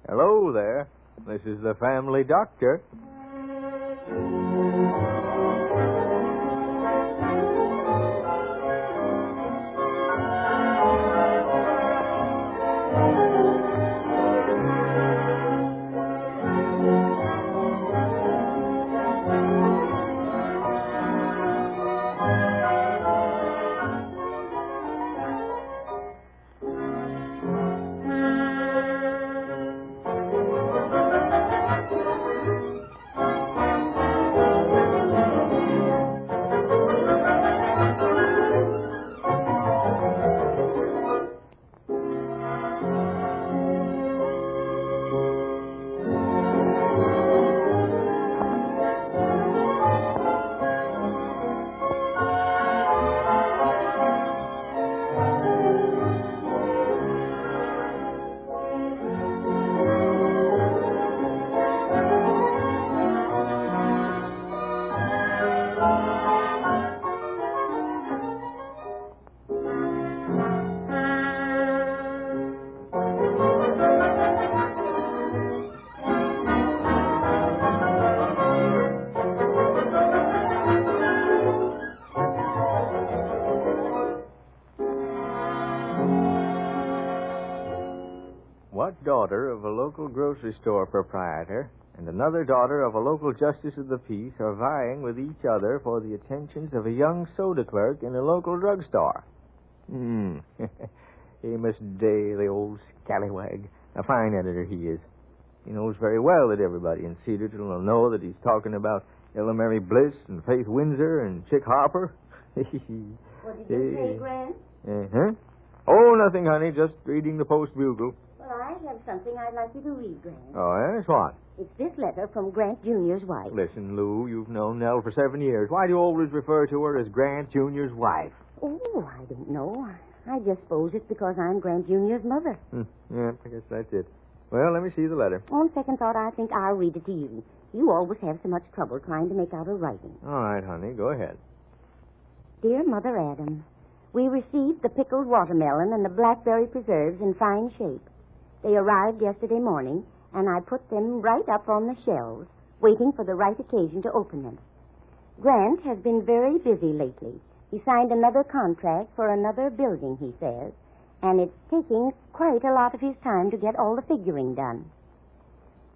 Hello there. This is the family doctor. What daughter of a local grocery store proprietor and another daughter of a local justice of the peace are vying with each other for the attentions of a young soda clerk in a local drugstore? Amos Day, the old scallywag. A fine editor he is. He knows very well that everybody in Cedarton will know that he's talking about Ella Mary Bliss and Faith Windsor and Chick Harper. What did you say, Grant? Uh-huh. Oh, nothing, honey. Just reading the Post-Bugle. Well, I have something I'd like you to read, Grant. Oh, yes? What? It's this letter from Grant Jr.'s wife. Listen, Lou, you've known Nell for 7 years. Why do you always refer to her as Grant Jr.'s wife? Oh, I don't know. I just suppose it's because I'm Grant Jr.'s mother. Yeah, I guess that's it. Well, let me see the letter. On second thought, I think I'll read it to you. You always have so much trouble trying to make out her writing. All right, honey, go ahead. Dear Mother Adams, we received the pickled watermelon and the blackberry preserves in fine shape. They arrived yesterday morning, and I put them right up on the shelves, waiting for the right occasion to open them. Grant has been very busy lately. He signed another contract for another building, he says, and it's taking quite a lot of his time to get all the figuring done.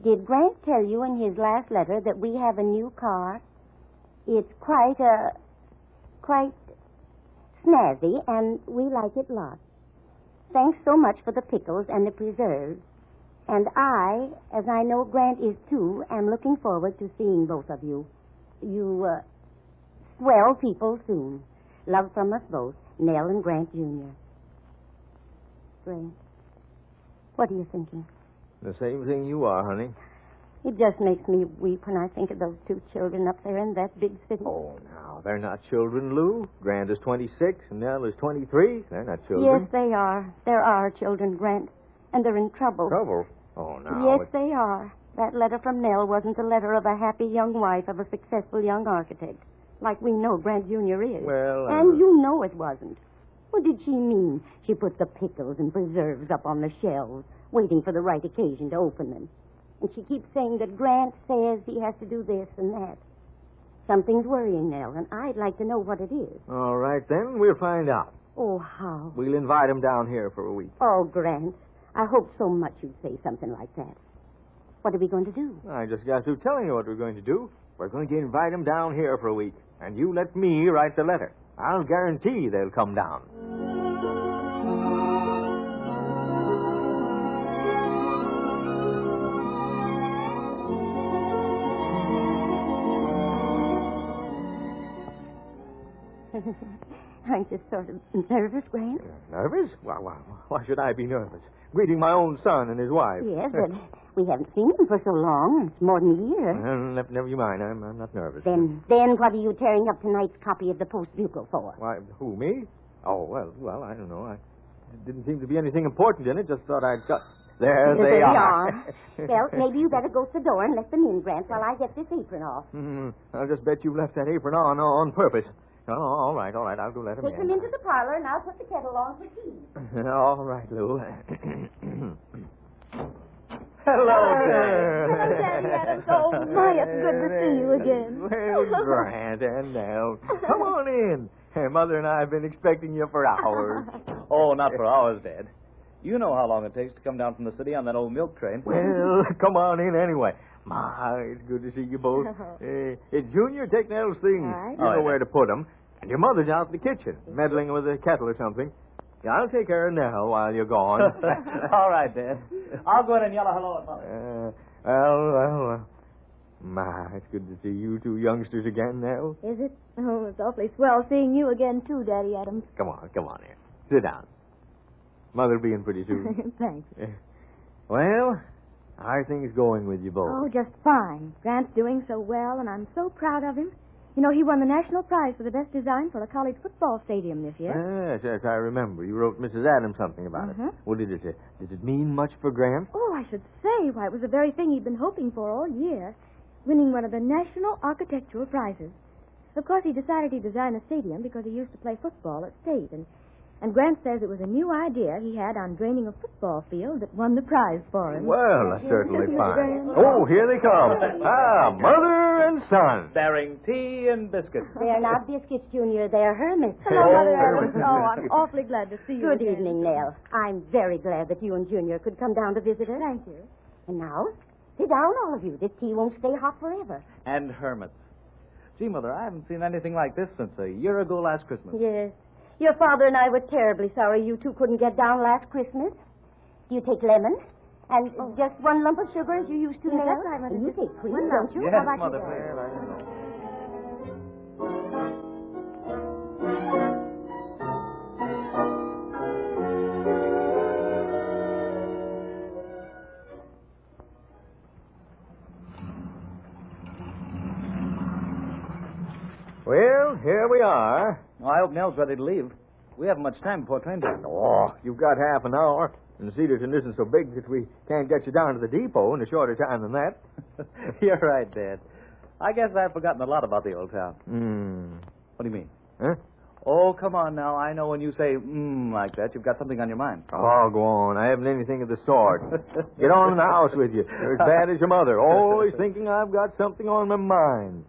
Did Grant tell you in his last letter that we have a new car? It's quite snazzy, and we like it lots. Thanks so much for the pickles and the preserves. And I, as I know Grant is too, am looking forward to seeing both of you. You, swell people soon. Love from us both, Nell and Grant Jr. Grant, what are you thinking? The same thing you are, honey. It just makes me weep when I think of those two children up there in that big city. Oh, now, they're not children, Lou. Grant is 26 and Nell is 23. They're not children. Yes, they are. There are children, Grant, and they're in trouble. Trouble? Oh, no. Yes, they are. That letter from Nell wasn't the letter of a happy young wife of a successful young architect, like we know Grant Jr. is. Well, And you know it wasn't. What did she mean? She put the pickles and preserves up on the shelves, waiting for the right occasion to open them. And she keeps saying that Grant says he has to do this and that. Something's worrying Nell, and I'd like to know what it is. All right, then. We'll find out. Oh, how? We'll invite him down here for a week. Oh, Grant, I hope so much you'd say something like that. What are we going to do? I just got through telling you what we're going to do. We're going to invite him down here for a week. And you let me write the letter. I'll guarantee they'll come down. Aren't you sort of nervous, Grant? Nervous? Why should I be nervous? Greeting my own son and his wife. Yes, but we haven't seen him for so long. It's more than a year. Never you mind. I'm not nervous. Then what are you tearing up tonight's copy of the Post-Bugle for? Why, who, me? Oh, well, I don't know. It didn't seem to be anything important in it. Just thought I'd cut... There they are. Well, maybe you better go to the door and let them in, Grant, while I get this apron off. I'll just bet you left that apron on purpose. Oh, all right. I'll go let him in. Take them into the parlor, and I'll put the kettle on for tea. All right, Lou. Hello, Hello, Daddy Adams. Oh, my, it's good to see you again. Well, Grant and Nell, come on in. Hey, Mother and I have been expecting you for hours. Oh, not for hours, Dad. You know how long it takes to come down from the city on that old milk train. Well, come on in anyway. My, it's good to see you both. It's Junior, take Nell's things. All right. You know where to put them. And your mother's out in the kitchen, meddling with the kettle or something. Yeah, I'll take care of Nell while you're gone. All right, Dad. I'll go in and yell a hello at Mother. Well. My, it's good to see you two youngsters again, Nell. Is it? Oh, it's awfully swell seeing you again, too, Daddy Adams. Come on here. Sit down. Mother'll be in pretty soon. Thanks. Well, how are things going with you both? Oh, just fine. Grant's doing so well, and I'm so proud of him. You know, he won the national prize for the best design for a college football stadium this year. Yes, I remember. You wrote Mrs. Adams something about it. Well, did it mean much for Grant? Oh, I should say. Why, it was the very thing he'd been hoping for all year. Winning one of the national architectural prizes. Of course, he decided he'd design a stadium because he used to play football at state. And Grant says it was a new idea he had on draining a football field that won the prize for him. Well, that's certainly fine. Oh, here they come. Mother and son. Bearing tea and biscuits. They're not biscuits, Junior. They're hermits. Hello, Mother Adams. Oh, I'm awfully glad to see you Good again. evening, Nell. I'm very glad that you and Junior could come down to visit us. Thank you. And now, sit down, all of you. This tea won't stay hot forever. And hermits. Gee, Mother, I haven't seen anything like this since a year ago last Christmas. Yes. Your father and I were terribly sorry you two couldn't get down last Christmas. Do you take lemon? And just one lump of sugar as you used to, Yes, Nell? that's right, Mother. And you take cream, One don't lump. you? Yes, How about Mother. you, Dad? Well, I know. Well, here we are. Well, I hope Nell's ready to leave. We haven't much time before train time. Oh, you've got half an hour. And Cedarton isn't so big that we can't get you down to the depot in a shorter time than that. You're right, Dad. I guess I've forgotten a lot about the old town. What do you mean? Huh? Oh, come on now. I know when you say like that, you've got something on your mind. Oh, go on. I haven't anything of the sort. Get on in the house with you. You're as bad as your mother. Always thinking I've got something on my mind.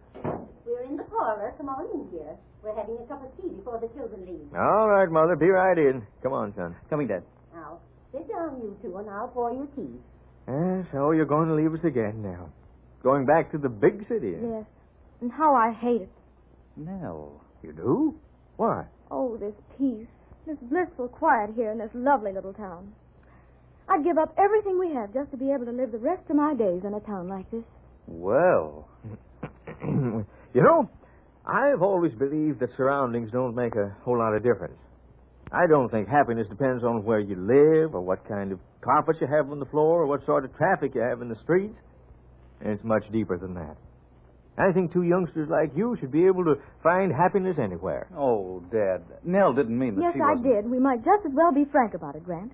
We're in the parlor. Come on in here. We're having a cup of tea before the children leave. All right, Mother. Be right in. Come on, son. Coming, Dad. Now, sit down, you two, and I'll pour you tea. So you're going to leave us again now. Going back to the big city. Yes. And how I hate it. Nell. You do? Why? Oh, this peace. This blissful quiet here in this lovely little town. I'd give up everything we have just to be able to live the rest of my days in a town like this. Well, you know, I've always believed that surroundings don't make a whole lot of difference. I don't think happiness depends on where you live or what kind of carpet you have on the floor or what sort of traffic you have in the streets. And it's much deeper than that. I think two youngsters like you should be able to find happiness anywhere. Oh, Dad. Nell didn't mean that Yes, she I wasn't. did. We might just as well be frank about it, Grant.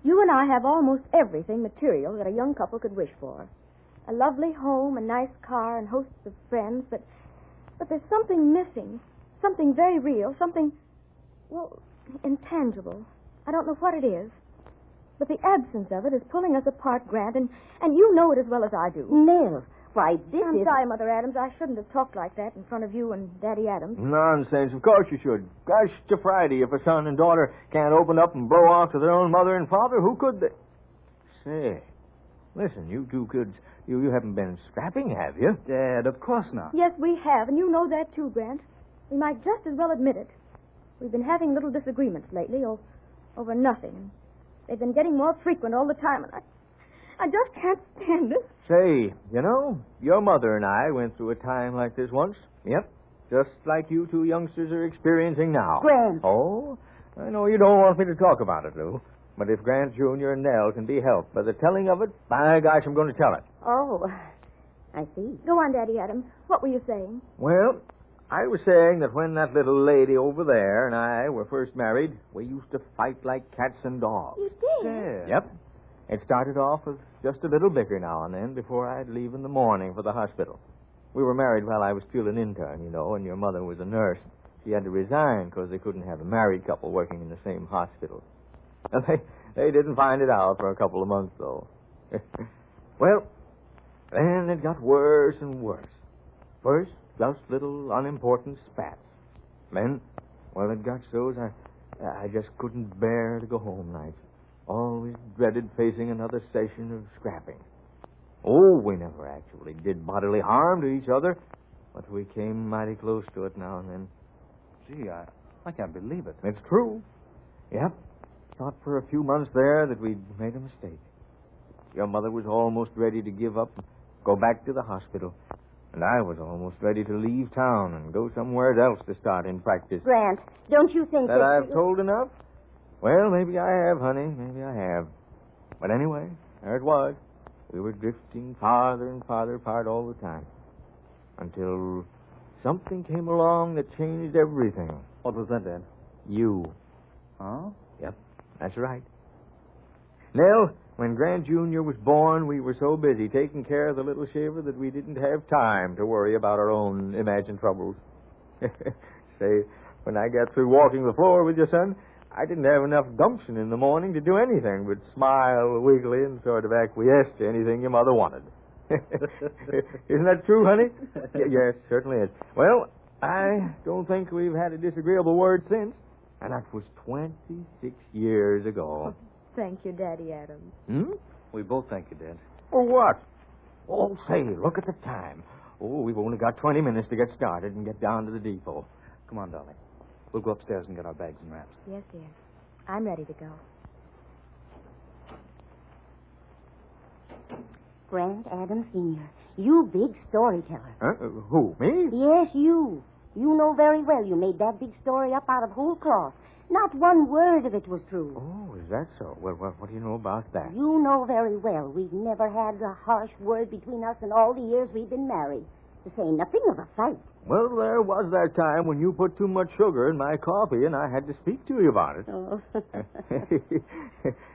You and I have almost everything material that a young couple could wish for. A lovely home, a nice car, and hosts of friends, but there's something missing. Something very real, something, well, intangible. I don't know what it is. But the absence of it is pulling us apart, Grant, and you know it as well as I do. Nell, why, this I'm is... sorry, Mother Adams. I shouldn't have talked like that in front of you and Daddy Adams. Nonsense. Of course you should. Gosh to Friday, if a son and daughter can't open up and blow off to their own mother and father, who could they? Say, listen, you two kids, you haven't been scrapping, have you? Dad, of course not. Yes, we have, and you know that too, Grant. We might just as well admit it. We've been having little disagreements lately over nothing. They've been getting more frequent all the time, and I just can't stand it. Say, you know, your mother and I went through a time like this once. Yep. Just like you two youngsters are experiencing now. Grant. Oh, I know you don't want me to talk about it, Lou. But if Grant Jr. and Nell can be helped by the telling of it, by gosh, I'm going to tell it. Oh, I see. Go on, Daddy Adams. What were you saying? Well, I was saying that when that little lady over there and I were first married, we used to fight like cats and dogs. You did? Dad. Yep. It started off with just a little bicker now and then before I'd leave in the morning for the hospital. We were married while I was still an intern, you know, and your mother was a nurse. She had to resign because they couldn't have a married couple working in the same hospital. And they didn't find it out for a couple of months, though. Well, then it got worse and worse. First, just little unimportant spats. Then, well, it got so that I just couldn't bear to go home nights. Always dreaded facing another session of scrapping. Oh, we never actually did bodily harm to each other, but we came mighty close to it now and then. Gee, I can't believe it. It's true. Yep. Thought for a few months there that we'd made a mistake. Your mother was almost ready to give up and go back to the hospital. And I was almost ready to leave town and go somewhere else to start in practice. Grant, don't you think That I've told enough? Well, maybe I have, honey. Maybe I have. But anyway, there it was. We were drifting farther and farther apart all the time. Until something came along that changed everything. What was that, Dad? You. Huh? Yep, that's right. Nell, when Grant Jr. was born, we were so busy taking care of the little shaver that we didn't have time to worry about our own imagined troubles. Say, when I got through walking the floor with your son, I didn't have enough gumption in the morning to do anything but smile weakly and sort of acquiesce to anything your mother wanted. Isn't that true, honey? Yes, certainly is. Well, I don't think we've had a disagreeable word since, and that was 26 years ago. Thank you, Daddy Adams. Hmm? We both thank you, Dad. For what? Oh, say, look at the time. Oh, we've only got 20 minutes to get started and get down to the depot. Come on, Dolly. We'll go upstairs and get our bags and wraps. Yes, dear. I'm ready to go. Grant Adams Sr., you big storyteller. Huh? Who, me? Yes, you. You know very well you made that big story up out of whole cloth. Not one word of it was true. Oh, is that so? Well, what do you know about that? You know very well we've never had a harsh word between us in all the years we've been married, to say nothing of a fight. Well, there was that time when you put too much sugar in my coffee and I had to speak to you about it. Oh.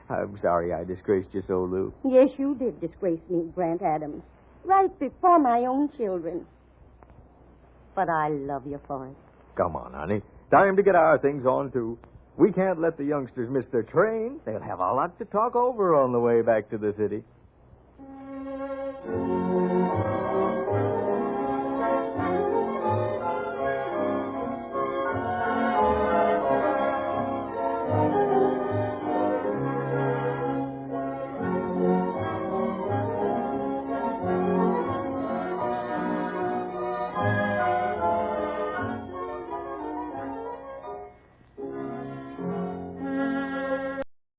I'm sorry I disgraced you so, Lou. Yes, you did disgrace me, Grant Adams. Right before my own children. But I love you for it. Come on, honey. Time to get our things on, too. We can't let the youngsters miss their train. They'll have a lot to talk over on the way back to the city.